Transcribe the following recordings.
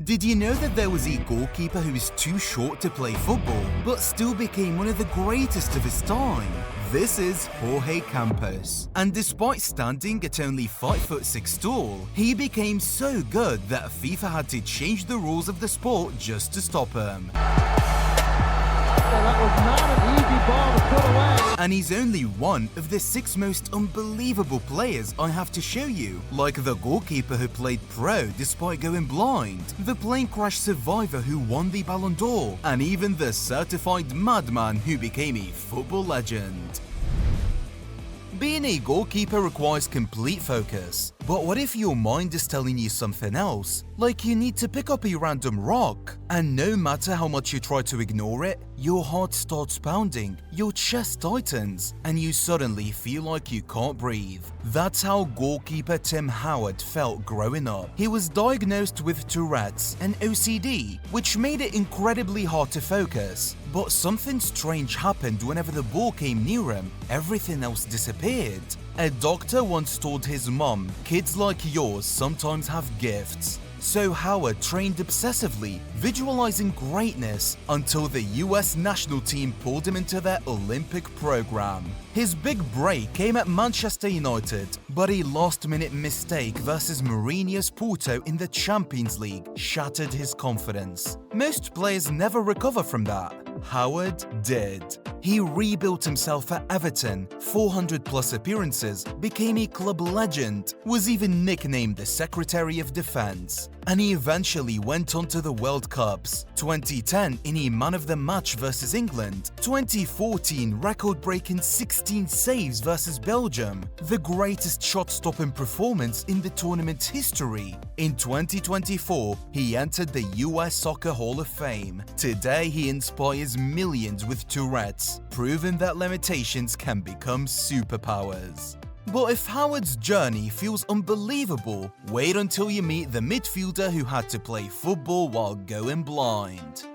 Did you know that there was a goalkeeper who was too short to play football, but still became one of the greatest of his time? This is Jorgecampos, and despite standing at only 5'6" tall, he became so good that FIFA had to change the rules of the sport just to stop him. That was not an easy ball to put away. And he's only one of the 6 most unbelievable players I have to show you, like the goalkeeper who played pro despite going blind, the plane crash survivor who won the ballondor, and even the certified madman who became a football legend. Being a goalkeeper requires complete focus, but what if your mind is telling you something else? Like you need to pick up a random rock, and no matter how much you try to ignore it, your heart starts pounding, your chest tightens, and you suddenly feel like you can't breathe. That's how goalkeeper Tim Howard felt growing up. He was diagnosed with tourettes and OCD, which made it incredibly hard to focus. But something strange happened whenever the ball came near him. Everything else disappeared. A doctor once told his mom, "Kids like yours sometimes have gifts." So Howard trained obsessively, visualizing greatness, until the US national team pulled him into their Olympic program. His big break came at Manchester United, but a last-minute mistake versus Mourinho's Porto in the Champions League shattered his confidence. Most players never recover from that. Howard did. He rebuilt himself at Everton, 400+ appearances, became a club legend, was even nicknamed the Secretary of Defense, and he eventually went on to the World Cups. 2010 in a man of the match versus England, 2014 record-breaking 16 saves versus Belgium, the greatest shot-stopping performance in the tournament's history. In 2024, he entered the US Soccer Hall of Fame. Today, he inspires millions with tourettes, proving that limitations can become superpowers. But if Howard's journey feels unbelievable, wait until you meet the midfielder who had to play football while going blind.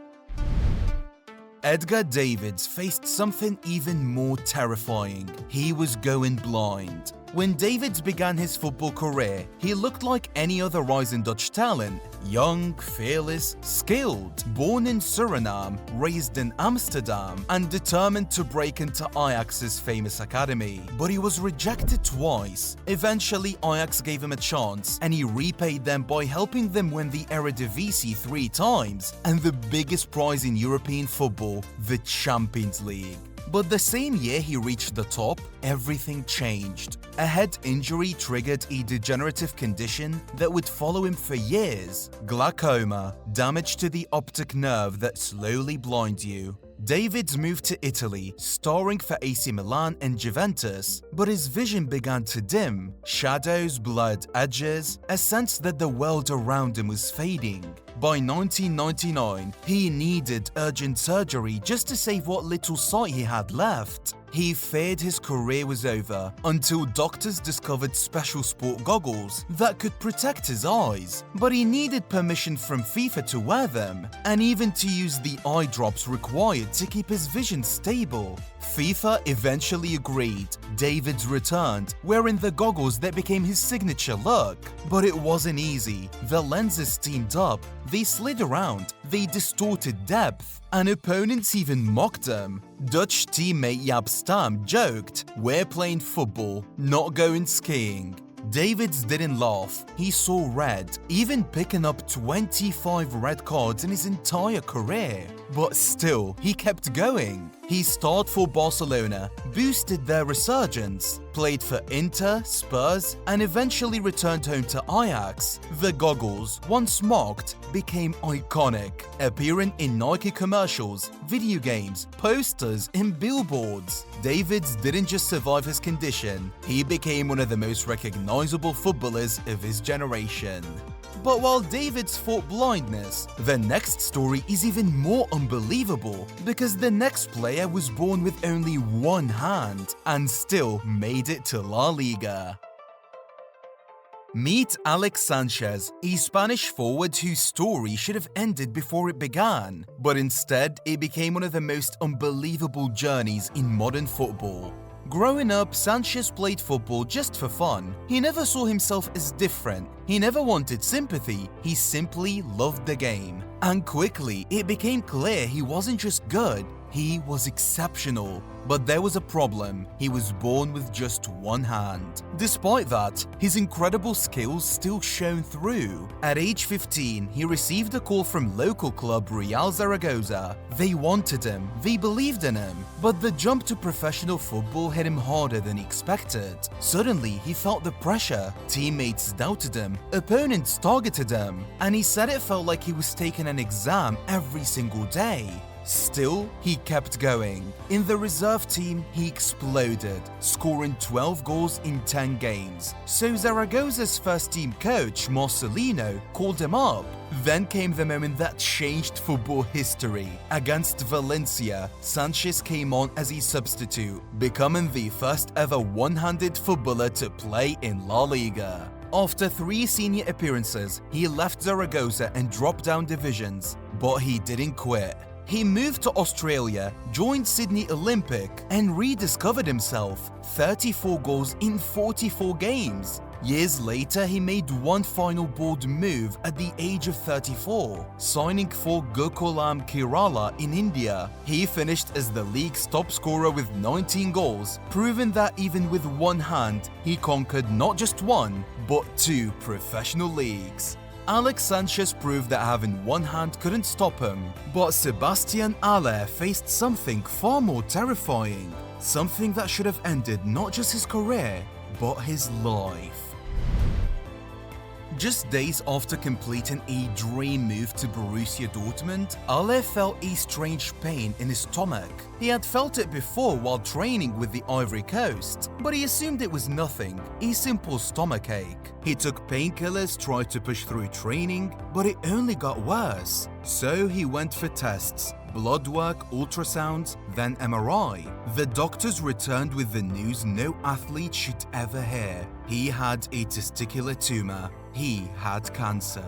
Edgar Davids faced something even more terrifying. He was going blind. When Davids began his football career, he looked like any other rising Dutch talent. Young, fearless, skilled, born in Suriname, raised in Amsterdam, and determined to break into Ajax's famous academy. But he was rejected twice. Eventually, Ajax gave him a chance, and he repaid them by helping them win the Eredivisie 3 times, and the biggest prize in European football, the Champions League. But the same year he reached the top, everything changed. A head injury triggered a degenerative condition that would follow him for years. Glaucoma, damage to the optic nerve that slowly blinds you. Davids moved to Italy, starring for AC Milan and Juventus, but his vision began to dim. Shadows, blurred edges, a sense that the world around him was fading. By 1999, he needed urgent surgery just to save what little sight he had left. He feared his career was over until doctors discovered special sport goggles that could protect his eyes, but he needed permission from FIFA to wear them, and even to use the eye drops required to keep his vision stable. FIFA eventually agreed. Davids returned, wearing the goggles that became his signature look. But it wasn't easy. The lenses steamed up, they slid around, they distorted depth, and opponents even mocked him. Dutch teammate Jaap Stam joked, "We're playing football, not going skiing." Davids didn't laugh. He saw red, even picking up 25 red cards in his entire career. But still, he kept going. He starred for Barcelona, boosted their resurgence, played for Inter, Spurs, and eventually returned home to Ajax. The goggles, once mocked, became iconic, appearing in Nike commercials, video games, posters, and billboards. Davids didn't just survive his condition, he became one of the most recognizable footballers of his generation. But while Davids fought blindness, the next story is even more unbelievable, because the next player was born with only one hand and still made it to La Liga. Meet Alex Sanchez, a Spanish forward whose story should have ended before it began, but instead it became one of the most unbelievable journeys in modern football. Growing up, Sanchez played football just for fun. He never saw himself as different. He never wanted sympathy. He simply loved the game. And quickly, it became clear he wasn't just good, he was exceptional. But there was a problem. He was born with just one hand. Despite that, his incredible skills still shone through. At age 15, he received a call from local club Real Zaragoza. They wanted him, they believed in him, but the jump to professional football hit him harder than he expected. Suddenly, he felt the pressure. Teammates doubted him, opponents targeted him, and he said it felt like he was taking an exam every single day. Still, he kept going. In the reserve team, he exploded, scoring 12 goals in 10 games. So Zaragoza's first team coach, Marcelino, called him up. Then came the moment that changed football history. Against Valencia, Sanchez came on as a substitute, becoming the first ever one-handed footballer to play in La Liga. After 3 senior appearances, he left Zaragoza and dropped down divisions, but he didn't quit. He moved to Australia, joined Sydney Olympic, and rediscovered himself. 34 goals in 44 games. Years later, he made one final bold move at the age of 34, signing for Gokulam Kerala in India. He finished as the league's top scorer with 19 goals, proving that even with one hand, he conquered not just one, but 2 professional leagues. Alex Sanchez proved that having one hand couldn't stop him, but Sebastian Haller faced something far more terrifying, something that should have ended not just his career, but his life. Just days after completing a dream move to Borussia Dortmund, Haller felt a strange pain in his stomach. He had felt it before while training with the Ivory Coast, but he assumed it was nothing, a simple stomachache. He took painkillers, tried to push through training, but it only got worse. So he went for tests. Blood work, ultrasounds, then MRI. The doctors returned with the news no athlete should ever hear. He had a testicular tumor. He had cancer.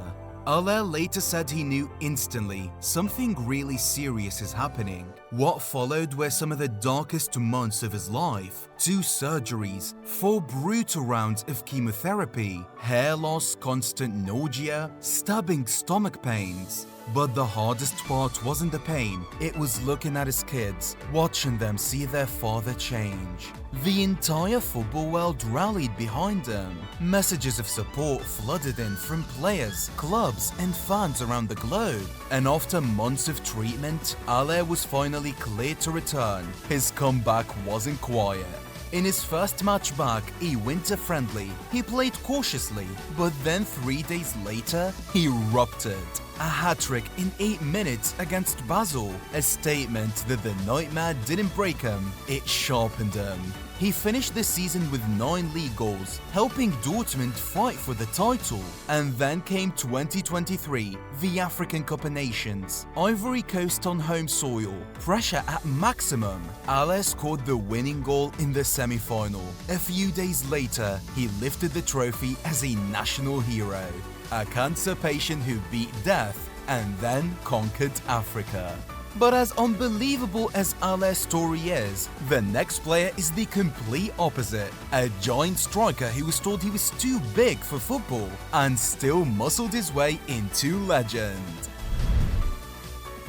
Haller later said he knew instantly something really serious is happening. What followed were some of the darkest months of his life. 2 surgeries, 4 brutal rounds of chemotherapy, hair loss, constant nausea, stabbing stomach pains. But the hardest part wasn't the pain, it was looking at his kids, watching them see their father change. The entire football world rallied behind him. Messages of support flooded in from players, clubs, and fans around the globe. And after months of treatment, Haller was finally cleared to return. His comeback wasn't quiet. In his first match back, a winter friendly, he played cautiously, but then 3 days later, he erupted. A hat-trick in 8 minutes against Basel, a statement that the nightmare didn't break him, it sharpened him. He finished the season with 9 league goals, helping Dortmund fight for the title. And then came 2023, the African Cup of Nations. Ivory Coast on home soil, pressure at maximum. Haller scored the winning goal in the semi-final. A few days later, he lifted the trophy as a national hero. A cancer patient who beat death and then conquered Africa. But as unbelievable as Haller's story is, the next player is the complete opposite. A giant striker who was told he was too big for football and still muscled his way into legend.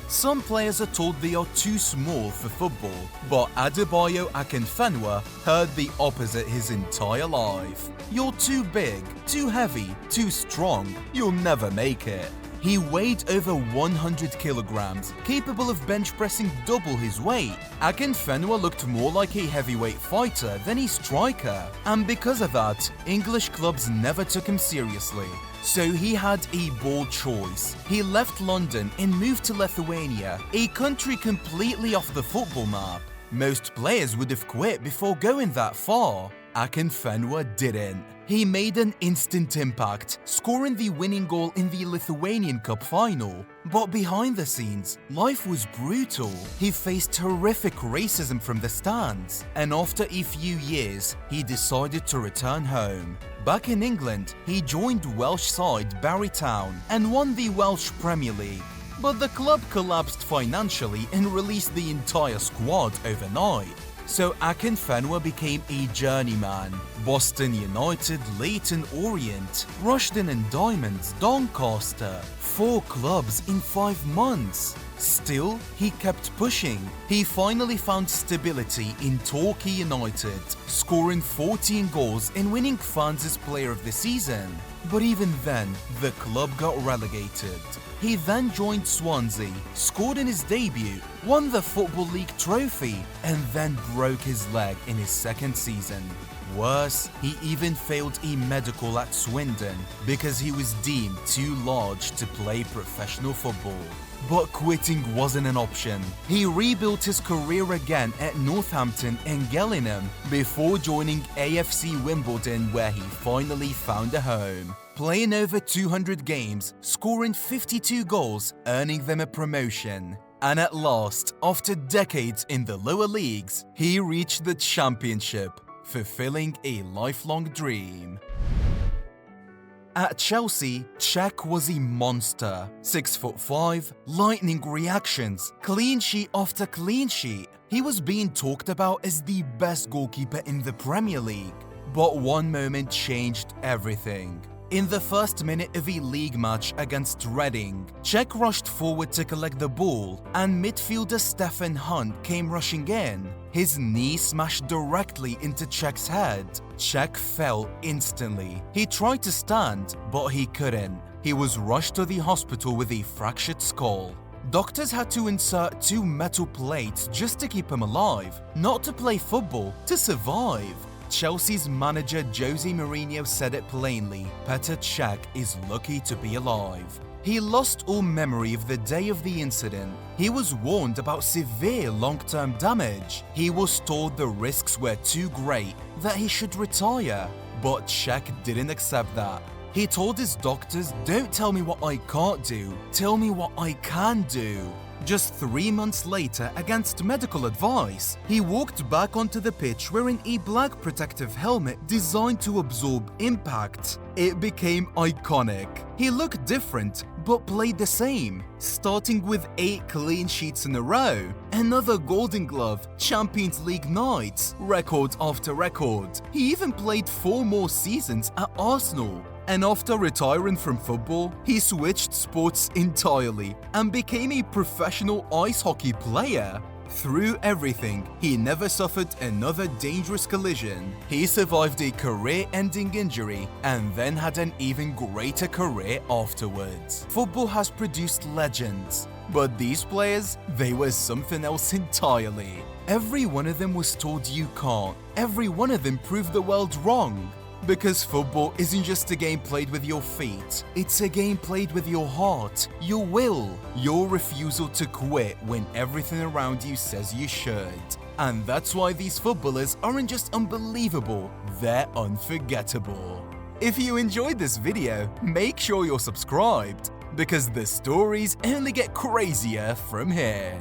Some players are told they are too small for football, but Adebayo Akinfenwa heard the opposite his entire life. You're too big, too heavy, too strong, you'll never make it. He weighed over 100 kilograms, capable of bench pressing double his weight. Akinfenwa looked more like a heavyweight fighter than a striker, and because of that, English clubs never took him seriously. So he had a bold choice. He left London and moved to Lithuania, a country completely off the football map. Most players would have quit before going that far. Akinfenwa didn't. He made an instant impact, scoring the winning goal in the Lithuanian Cup final. But behind the scenes, life was brutal. He faced horrific racism from the stands, and after a few years, he decided to return home. Back in England, he joined Welsh side Barry Town and won the Welsh Premier League. But the club collapsed financially and released the entire squad overnight. so Akinfenwa became a journeyman. Boston United, Leyton Orient, Rushden and Diamonds, Doncaster, 4 clubs in 5 months. Still, he kept pushing. He finally found stability in Torquay United, scoring 14 goals and winning fans' player of the season. But even then, the club got relegated. He then joined Swansea, scored in his debut, won the Football League trophy, and then broke his leg in his second season. Worse, he even failed a medical at Swindon because he was deemed too large to play professional football. But quitting wasn't an option. He rebuilt his career again at Northampton and Gillingham before joining AFC Wimbledon, where he finally found a home. Playing over 200 games, scoring 52 goals, earning them a promotion. And at last, after decades in the lower leagues, he reached the Championship, fulfilling a lifelong dream. At Chelsea, Cech was a monster. 6'5", lightning reactions, clean sheet after clean sheet. He was being talked about as the best goalkeeper in the Premier League. But one moment changed everything. In the first minute of a league match against Reading, Cech rushed forward to collect the ball, and midfielder Stefan Hunt came rushing in. His knee smashed directly into Cech's head. Cech fell instantly. He tried to stand, but he couldn't. He was rushed to the hospital with a fractured skull. Doctors had to insert 2 metal plates just to keep him alive, not to play football, to survive. Chelsea's manager Jose Mourinho said it plainly: Petr Cech is lucky to be alive. He lost all memory of the day of the incident. He was warned about severe long-term damage. He was told the risks were too great, that he should retire. But Cech didn't accept that. He told his doctors, "Don't tell me what I can't do, tell me what I can do." Just 3 months later, against medical advice, he walked back onto the pitch wearing a black protective helmet designed to absorb impact. It became iconic. He looked different, but played the same, starting with 8 clean sheets in a row, another Golden Glove, Champions League nights, record after record. He even played 4 more seasons at Arsenal. And after retiring from football, he switched sports entirely and became a professional ice hockey player. Through everything, he never suffered another dangerous collision. He survived a career-ending injury and then had an even greater career afterwards. Football has produced legends, but these players, they were something else entirely. Every one of them was told you can't. Every one of them proved the world wrong. Because football isn't just a game played with your feet, it's a game played with your heart, your will, your refusal to quit when everything around you says you should. And that's why these footballers aren't just unbelievable, they're unforgettable. If you enjoyed this video, make sure you're subscribed, because the stories only get crazier from here.